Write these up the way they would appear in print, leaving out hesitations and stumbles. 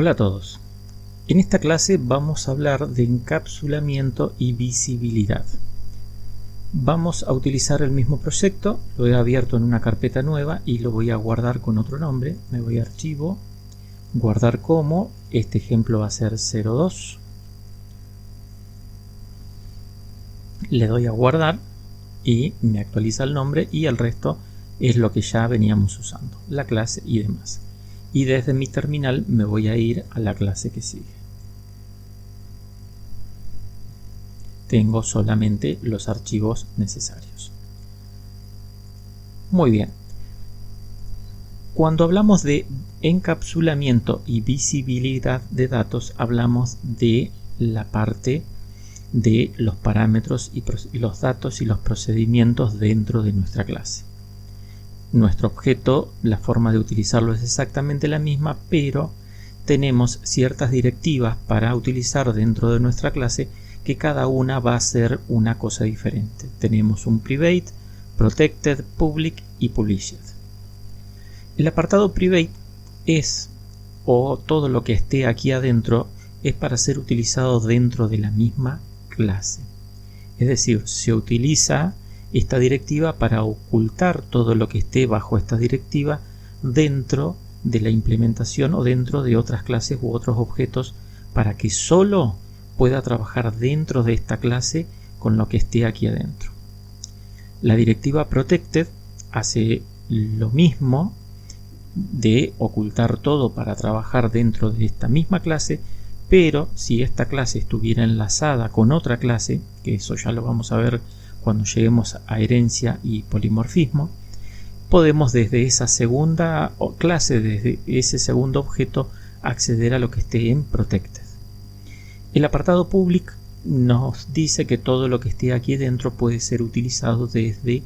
Hola a todos. En esta clase vamos a hablar de encapsulamiento y visibilidad. Vamos a utilizar el mismo proyecto, lo he abierto en una carpeta nueva y lo voy a guardar con otro nombre. Me voy a Archivo, Guardar como, este ejemplo va a ser 02. Le doy a guardar y me actualiza el nombre y el resto es lo que ya veníamos usando, la clase y demás. Y desde mi terminal me voy a ir a la clase que sigue. Tengo solamente los archivos necesarios. Muy bien. Cuando hablamos de encapsulamiento y visibilidad de datos, hablamos de la parte de los parámetros y los datos y los procedimientos dentro de nuestra clase. Nuestro objeto, la forma de utilizarlo es exactamente la misma, pero tenemos ciertas directivas para utilizar dentro de nuestra clase que cada una va a ser una cosa diferente. Tenemos un private, protected, public y published. El apartado private es, o todo lo que esté aquí adentro, es para ser utilizado dentro de la misma clase. Es decir, se utiliza esta directiva para ocultar todo lo que esté bajo esta directiva dentro de la implementación o dentro de otras clases u otros objetos para que solo pueda trabajar dentro de esta clase con lo que esté aquí adentro. La directiva protected hace lo mismo de ocultar todo para trabajar dentro de esta misma clase, pero si esta clase estuviera enlazada con otra clase, que eso ya lo vamos a ver cuando lleguemos a herencia y polimorfismo, podemos desde esa segunda clase, desde ese segundo objeto, acceder a lo que esté en protected. El apartado public nos dice que todo lo que esté aquí dentro puede ser utilizado desde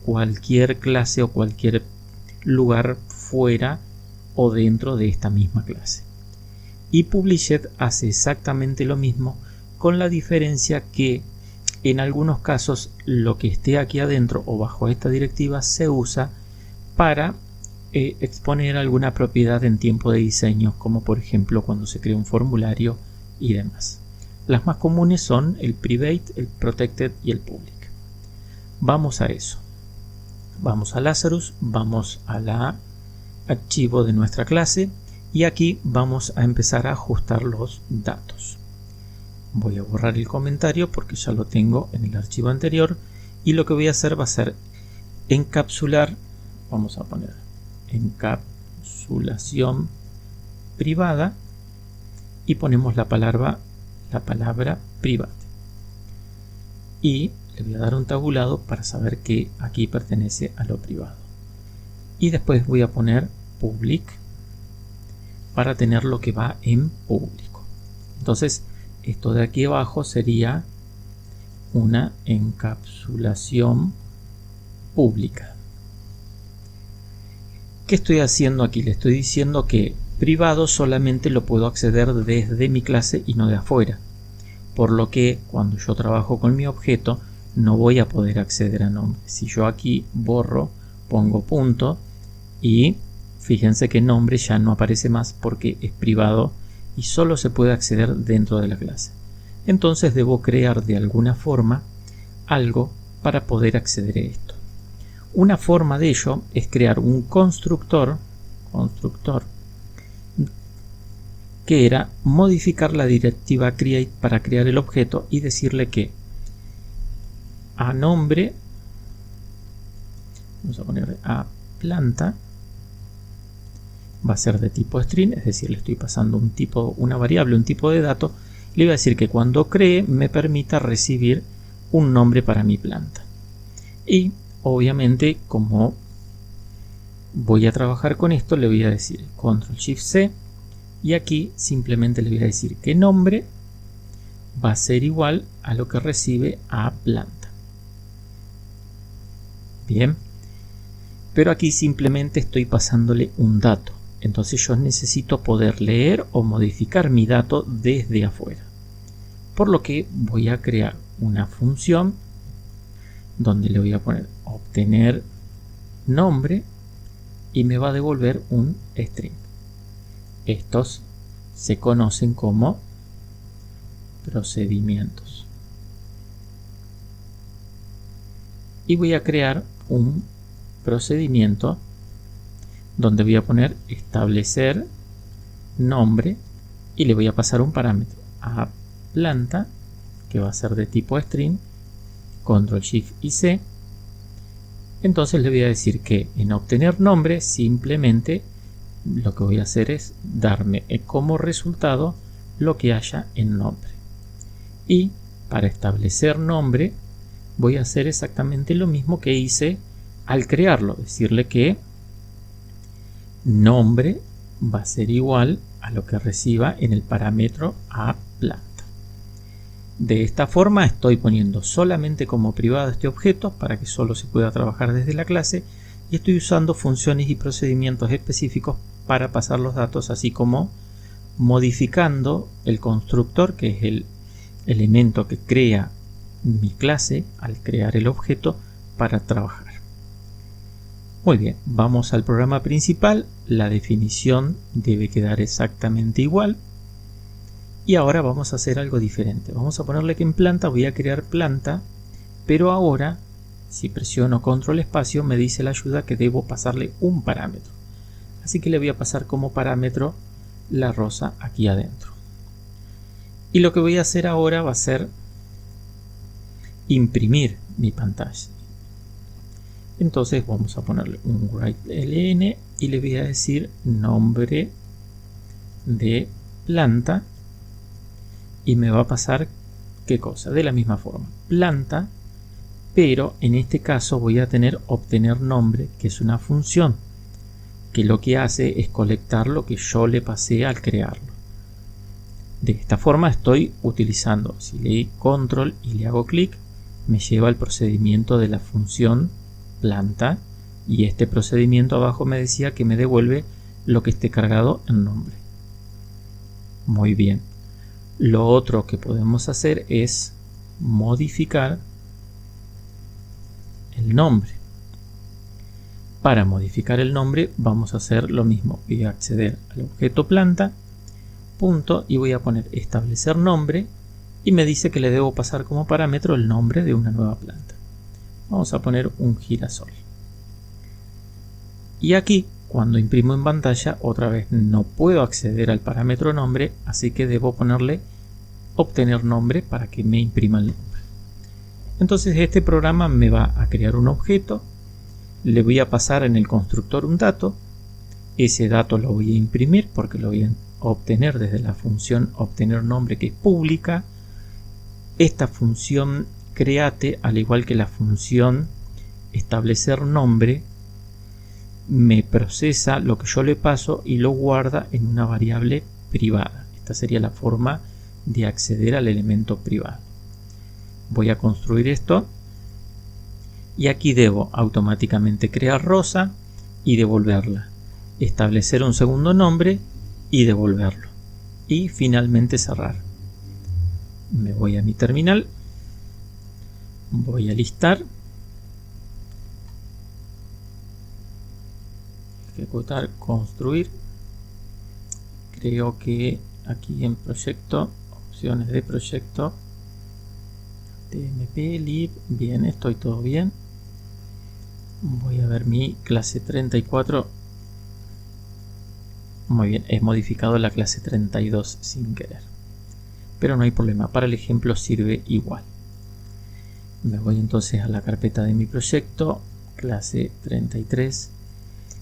cualquier clase o cualquier lugar fuera o dentro de esta misma clase. Y published hace exactamente lo mismo, con la diferencia que en algunos casos lo que esté aquí adentro o bajo esta directiva se usa para exponer alguna propiedad en tiempo de diseño, como por ejemplo cuando se crea un formulario y demás. Las más comunes son el private, el protected y el public. Vamos a eso. Vamos a Lazarus, vamos a la archivo de nuestra clase y aquí vamos a empezar a ajustar los datos. Voy a borrar el comentario porque ya lo tengo en el archivo anterior y lo que voy a hacer va a ser encapsular. Vamos a poner encapsulación privada y ponemos la palabra private. Y le voy a dar un tabulado para saber que aquí pertenece a lo privado. Y después voy a poner public para tener lo que va en público. Entonces, esto de aquí abajo sería una encapsulación pública. ¿Qué estoy haciendo aquí? Le estoy diciendo que privado solamente lo puedo acceder desde mi clase y no de afuera. Por lo que cuando yo trabajo con mi objeto no voy a poder acceder a nombre. Si yo aquí borro, pongo punto y fíjense que nombre ya no aparece más porque es privado y solo se puede acceder dentro de la clase. Entonces debo crear de alguna forma algo para poder acceder a esto. Una forma de ello es crear un constructor que era modificar la directiva create para crear el objeto y decirle que a nombre, vamos a poner a planta, va a ser de tipo string, es decir, le estoy pasando un tipo, una variable, un tipo de dato. Le voy a decir que cuando cree me permita recibir un nombre para mi planta. Y obviamente, como voy a trabajar con esto, le voy a decir Control Shift C y aquí simplemente le voy a decir que nombre va a ser igual a lo que recibe a planta. Bien, pero aquí simplemente estoy pasándole un dato. Entonces yo necesito poder leer o modificar mi dato desde afuera. Por lo que voy a crear una función donde le voy a poner obtener nombre y me va a devolver un string. Estos se conocen como procedimientos. Y voy a crear un procedimiento donde voy a poner establecer nombre y le voy a pasar un parámetro a planta que va a ser de tipo string, control shift y C. Entonces le voy a decir que en obtener nombre simplemente lo que voy a hacer es darme como resultado lo que haya en nombre. Y para establecer nombre voy a hacer exactamente lo mismo que hice al crearlo, decirle que nombre va a ser igual a lo que reciba en el parámetro a planta. De esta forma estoy poniendo solamente como privado este objeto para que solo se pueda trabajar desde la clase, y estoy usando funciones y procedimientos específicos para pasar los datos, así como modificando el constructor, que es el elemento que crea mi clase al crear el objeto para trabajar. Muy bien, vamos al programa principal. La definición debe quedar exactamente igual. Y ahora vamos a hacer algo diferente. Vamos a ponerle que en planta voy a crear planta, pero ahora si presiono control espacio me dice la ayuda que debo pasarle un parámetro. Así que le voy a pasar como parámetro la rosa aquí adentro. Y lo que voy a hacer ahora va a ser imprimir mi pantalla. Entonces vamos a ponerle un write-ln y le voy a decir nombre de planta, y me va a pasar ¿qué cosa? De la misma forma, planta, pero en este caso voy a tener obtener nombre, que es una función que lo que hace es colectar lo que yo le pasé al crearlo. De esta forma estoy utilizando, si le doy control y le hago clic, me lleva al procedimiento de la función planta, y este procedimiento abajo me decía que me devuelve lo que esté cargado en nombre. Muy bien. Lo otro que podemos hacer es modificar el nombre. Para modificar el nombre vamos a hacer lo mismo. Voy a acceder al objeto planta, punto, y voy a poner establecer nombre, y me dice que le debo pasar como parámetro el nombre de una nueva planta. Vamos a poner un girasol. Y aquí, cuando imprimo en pantalla, otra vez no puedo acceder al parámetro nombre, así que debo ponerle obtener nombre para que me imprima el nombre. Entonces este programa me va a crear un objeto, le voy a pasar en el constructor un dato, ese dato lo voy a imprimir porque lo voy a obtener desde la función obtener nombre, que es pública. Esta función create, al igual que la función establecer nombre, me procesa lo que yo le paso y lo guarda en una variable privada. Esta sería la forma de acceder al elemento privado. Voy a construir esto y aquí debo automáticamente crear rosa y devolverla, establecer un segundo nombre y devolverlo, y finalmente cerrar. Me voy a mi terminal, voy a listar, ejecutar, construir. Creo que aquí en proyecto, opciones de proyecto, tmp, lib, bien, estoy todo bien. Voy a ver mi clase 34. Muy bien, he modificado la clase 32 sin querer, pero no hay problema, para el ejemplo sirve igual. Me voy entonces a la carpeta de mi proyecto, clase 33.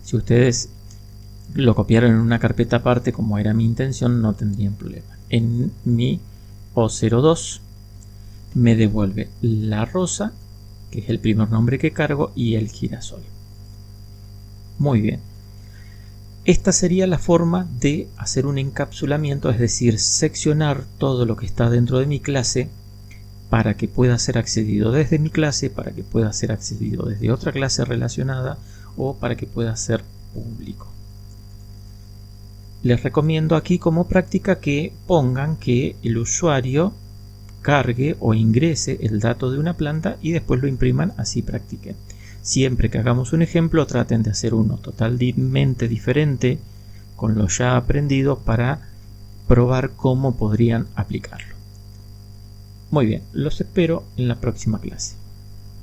Si ustedes lo copiaron en una carpeta aparte, como era mi intención, no tendrían problema. En mi O02 me devuelve la rosa, que es el primer nombre que cargo, y el girasol. Muy bien. Esta sería la forma de hacer un encapsulamiento, es decir, seccionar todo lo que está dentro de mi clase para que pueda ser accedido desde mi clase, para que pueda ser accedido desde otra clase relacionada o para que pueda ser público. Les recomiendo aquí como práctica que pongan que el usuario cargue o ingrese el dato de una planta y después lo impriman, así practiquen. Siempre que hagamos un ejemplo, traten de hacer uno totalmente diferente con lo ya aprendido para probar cómo podrían aplicarlo. Muy bien, los espero en la próxima clase.